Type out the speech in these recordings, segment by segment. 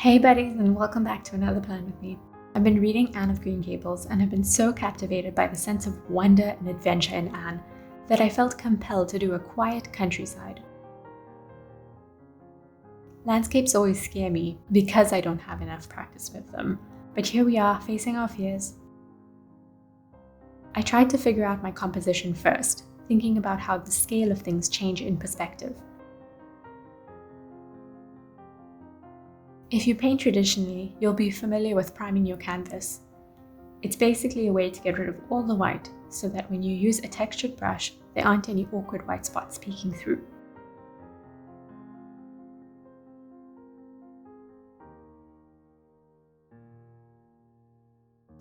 Hey buddies, and welcome back to another plan with me. I've been reading Anne of Green Gables and have been so captivated by the sense of wonder and adventure in Anne that I felt compelled to do a quiet countryside. Landscapes always scare me because I don't have enough practice with them, but here we are facing our fears. I tried to figure out my composition first, thinking about how the scale of things change in perspective. If you paint traditionally, you'll be familiar with priming your canvas. It's basically a way to get rid of all the white so that when you use a textured brush, there aren't any awkward white spots peeking through.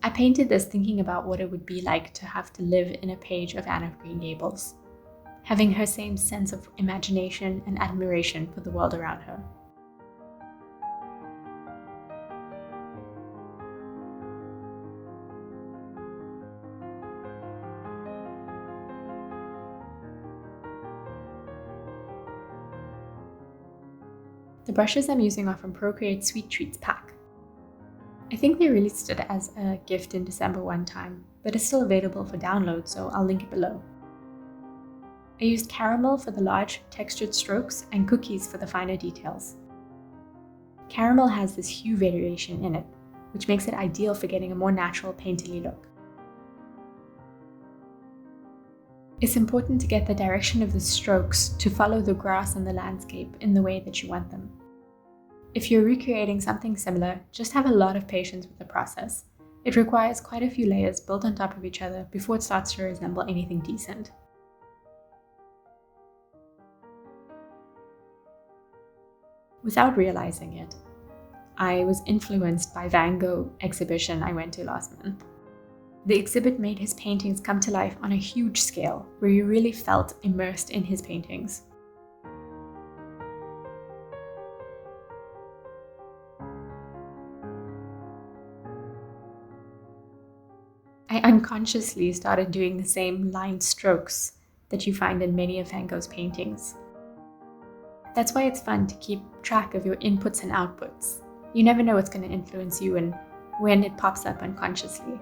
I painted this thinking about what it would be like to have to live in a page of Anne of Green Gables, having her same sense of imagination and admiration for the world around her. The brushes I'm using are from Procreate Sweet Treats pack. I think they released it as a gift in December one time, but it's still available for download, so I'll link it below. I used caramel for the large textured strokes and cookies for the finer details. Caramel has this hue variation in it, which makes it ideal for getting a more natural painterly look. It's important to get the direction of the strokes to follow the grass and the landscape in the way that you want them. If you're recreating something similar, just have a lot of patience with the process. It requires quite a few layers built on top of each other before it starts to resemble anything decent. Without realizing it, I was influenced by Van Gogh exhibition I went to last month. The exhibit made his paintings come to life on a huge scale, where you really felt immersed in his paintings. I unconsciously started doing the same line strokes that you find in many of Van Gogh's paintings. That's why it's fun to keep track of your inputs and outputs. You never know what's going to influence you and when it pops up unconsciously.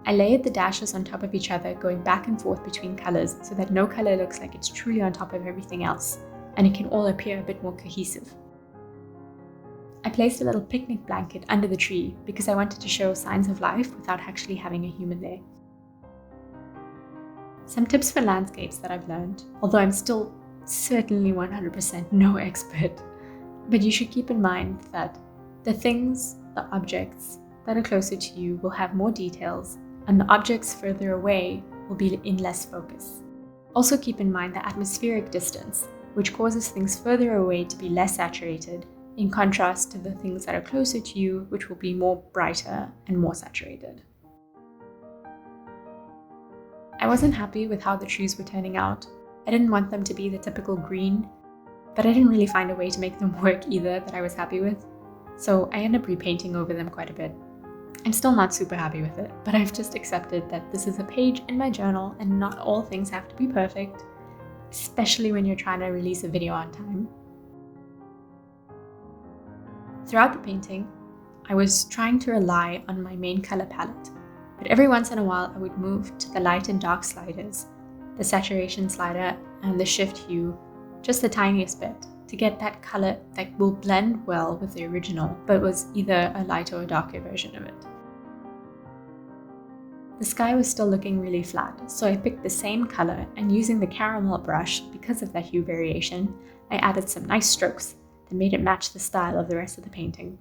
I layered the dashes on top of each other, going back and forth between colors so that no color looks like it's truly on top of everything else, and it can all appear a bit more cohesive. I placed a little picnic blanket under the tree because I wanted to show signs of life without actually having a human there. Some tips for landscapes that I've learned, although I'm still certainly 100% no expert, but you should keep in mind that the things, the objects that are closer to you will have more details, and the objects further away will be in less focus. Also keep in mind the atmospheric distance, which causes things further away to be less saturated, in contrast to the things that are closer to you, which will be more brighter and more saturated. I wasn't happy with how the trees were turning out. I didn't want them to be the typical green, but I didn't really find a way to make them work either that I was happy with, so I ended up repainting over them quite a bit. I'm still not super happy with it, but I've just accepted that this is a page in my journal and not all things have to be perfect, especially when you're trying to release a video on time. Throughout the painting, I was trying to rely on my main color palette, but every once in a while I would move to the light and dark sliders, the saturation slider and the shift hue, just the tiniest bit, to get that color that will blend well with the original, but was either a lighter or darker version of it. The sky was still looking really flat, so I picked the same color, and using the caramel brush, because of that hue variation, I added some nice strokes that made it match the style of the rest of the painting.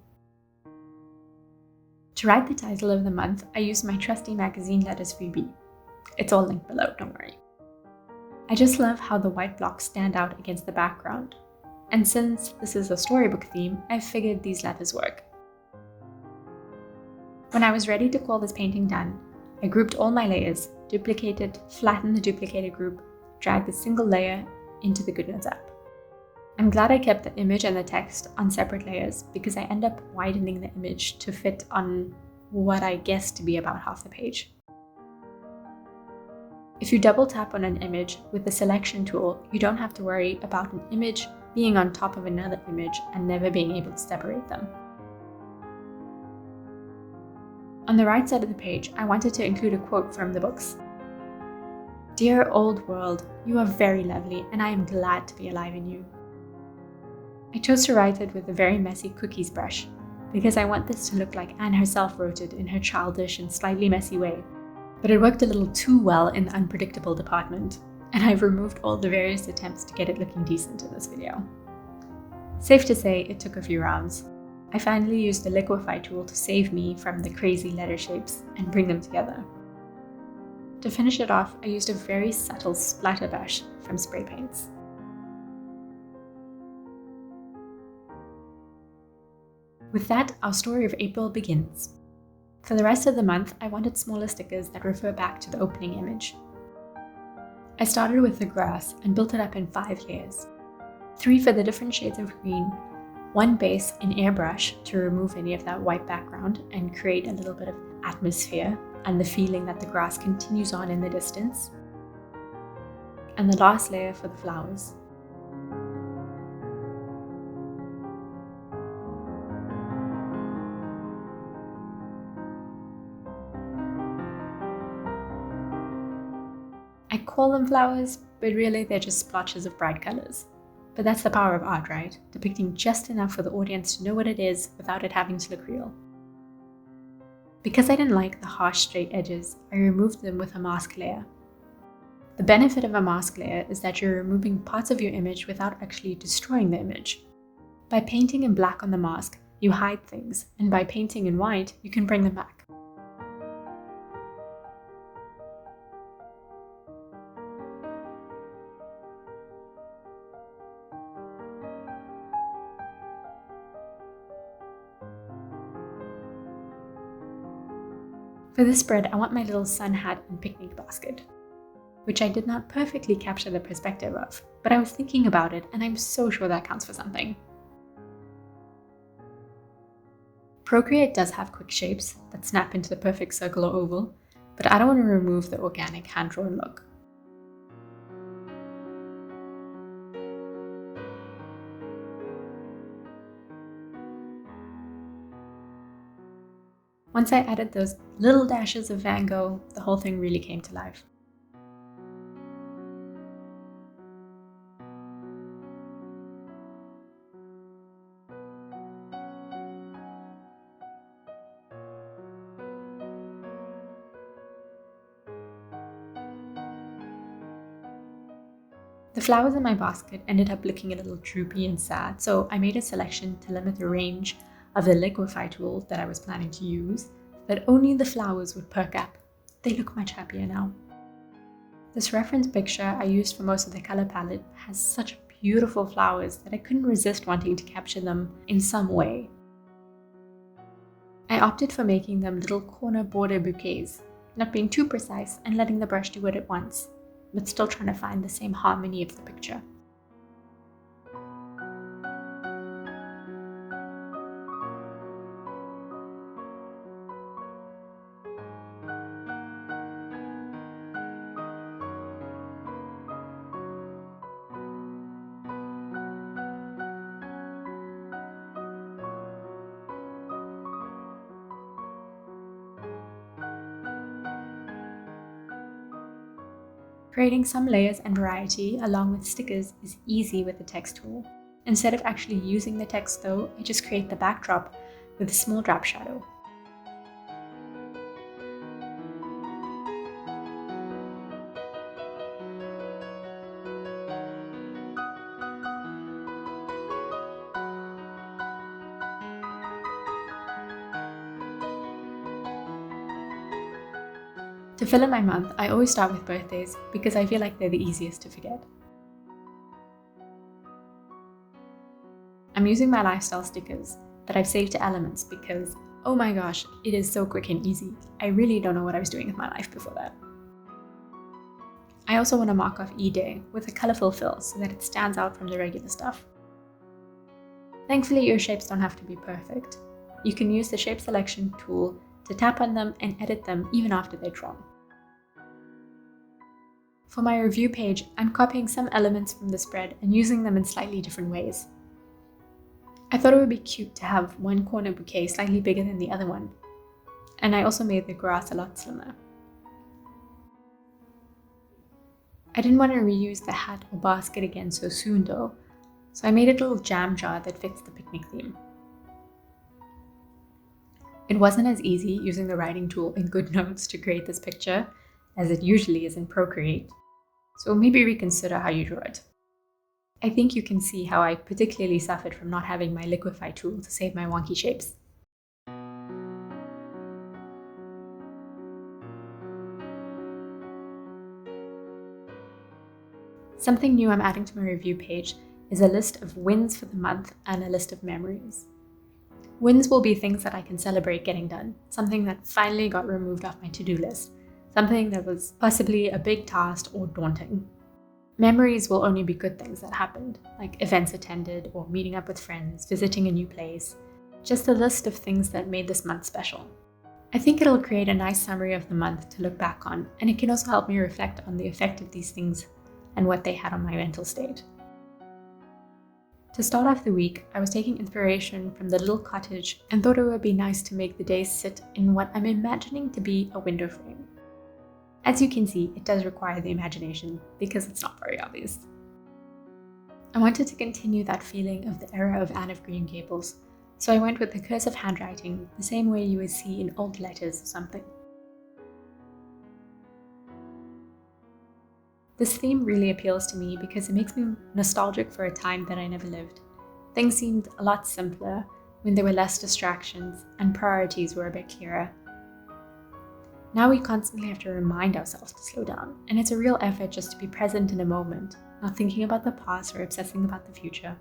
To write the title of the month, I used my trusty magazine letters freebie. It's all linked below, don't worry. I just love how the white blocks stand out against the background. And since this is a storybook theme, I figured these letters work. When I was ready to call this painting done, I grouped all my layers, duplicated, flattened the duplicated group, dragged the single layer into the GoodNotes app. I'm glad I kept the image and the text on separate layers because I end up widening the image to fit on what I guess to be about half the page. If you double tap on an image with the selection tool, you don't have to worry about an image being on top of another image and never being able to separate them. On the right side of the page, I wanted to include a quote from the books. "Dear old world, you are very lovely, and I am glad to be alive in you." I chose to write it with a very messy cookies brush because I want this to look like Anne herself wrote it in her childish and slightly messy way. But it worked a little too well in the unpredictable department, and I've removed all the various attempts to get it looking decent in this video. Safe to say, it took a few rounds. I finally used the liquify tool to save me from the crazy letter shapes and bring them together. To finish it off, I used a very subtle splatter brush from spray paints. With that, our story of April begins. For the rest of the month, I wanted smaller stickers that refer back to the opening image. I started with the grass and built it up in 5 layers. 3 for the different shades of green, 1 base in airbrush to remove any of that white background and create a little bit of atmosphere and the feeling that the grass continues on in the distance, and the last layer for the flowers. I call them flowers, but really they're just splotches of bright colors. But that's the power of art, right? Depicting just enough for the audience to know what it is without it having to look real. Because I didn't like the harsh straight edges, I removed them with a mask layer. The benefit of a mask layer is that you're removing parts of your image without actually destroying the image. By painting in black on the mask, you hide things, and by painting in white, you can bring them back. For this spread, I want my little sun hat and picnic basket, which I did not perfectly capture the perspective of, but I was thinking about it and I'm so sure that counts for something. Procreate does have quick shapes that snap into the perfect circle or oval, but I don't want to remove the organic hand-drawn look. Once I added those little dashes of Van Gogh, the whole thing really came to life. The flowers in my basket ended up looking a little droopy and sad, so I made a selection to limit the range of the liquify tool that I was planning to use, that only the flowers would perk up. They look much happier now. This reference picture I used for most of the color palette has such beautiful flowers that I couldn't resist wanting to capture them in some way. I opted for making them little corner border bouquets, not being too precise and letting the brush do what it wants, but still trying to find the same harmony of the picture. Creating some layers and variety along with stickers is easy with the text tool. Instead of actually using the text though, I just create the backdrop with a small drop shadow. To fill in my month, I always start with birthdays because I feel like they're the easiest to forget. I'm using my lifestyle stickers that I've saved to Elements because, oh my gosh, it is so quick and easy. I really don't know what I was doing with my life before that. I also want to mark off E-Day with a colorful fill so that it stands out from the regular stuff. Thankfully, your shapes don't have to be perfect. You can use the shape selection tool to tap on them and edit them even after they're drawn. For my review page, I'm copying some elements from the spread and using them in slightly different ways. I thought it would be cute to have one corner bouquet slightly bigger than the other one, and I also made the grass a lot slimmer. I didn't want to reuse the hat or basket again so soon though, so I made a little jam jar that fits the picnic theme. It wasn't as easy using the writing tool in GoodNotes to create this picture as it usually is in Procreate, so maybe reconsider how you draw it. I think you can see how I particularly suffered from not having my liquify tool to save my wonky shapes. Something new I'm adding to my review page is a list of wins for the month and a list of memories. Wins will be things that I can celebrate getting done, something that finally got removed off my to-do list, something that was possibly a big task or daunting. Memories will only be good things that happened, like events attended or meeting up with friends, visiting a new place, just a list of things that made this month special. I think it'll create a nice summary of the month to look back on, and it can also help me reflect on the effect of these things and what they had on my mental state. To start off the week, I was taking inspiration from the little cottage and thought it would be nice to make the days sit in what I'm imagining to be a window frame. As you can see, it does require the imagination because it's not very obvious. I wanted to continue that feeling of the era of Anne of Green Gables, so I went with the cursive handwriting, the same way you would see in old letters or something. This theme really appeals to me because it makes me nostalgic for a time that I never lived. Things seemed a lot simpler when there were less distractions and priorities were a bit clearer. Now we constantly have to remind ourselves to slow down, and it's a real effort just to be present in a moment, not thinking about the past or obsessing about the future.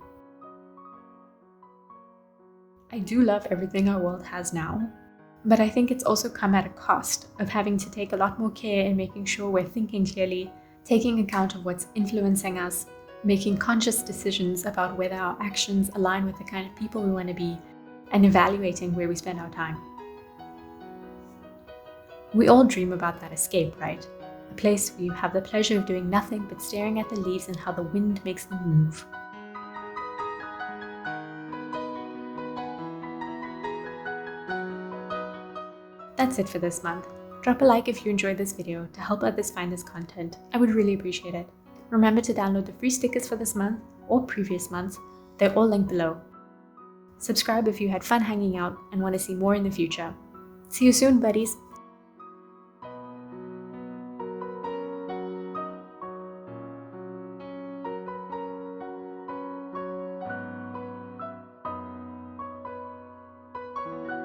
I do love everything our world has now, but I think it's also come at a cost of having to take a lot more care in making sure we're thinking clearly, taking account of what's influencing us, making conscious decisions about whether our actions align with the kind of people we want to be, and evaluating where we spend our time. We all dream about that escape, right? A place where you have the pleasure of doing nothing but staring at the leaves and how the wind makes them move. That's it for this month. Drop a like if you enjoyed this video to help others find this content. I would really appreciate it. Remember to download the free stickers for this month or previous months. They're all linked below. Subscribe if you had fun hanging out and want to see more in the future. See you soon, buddies!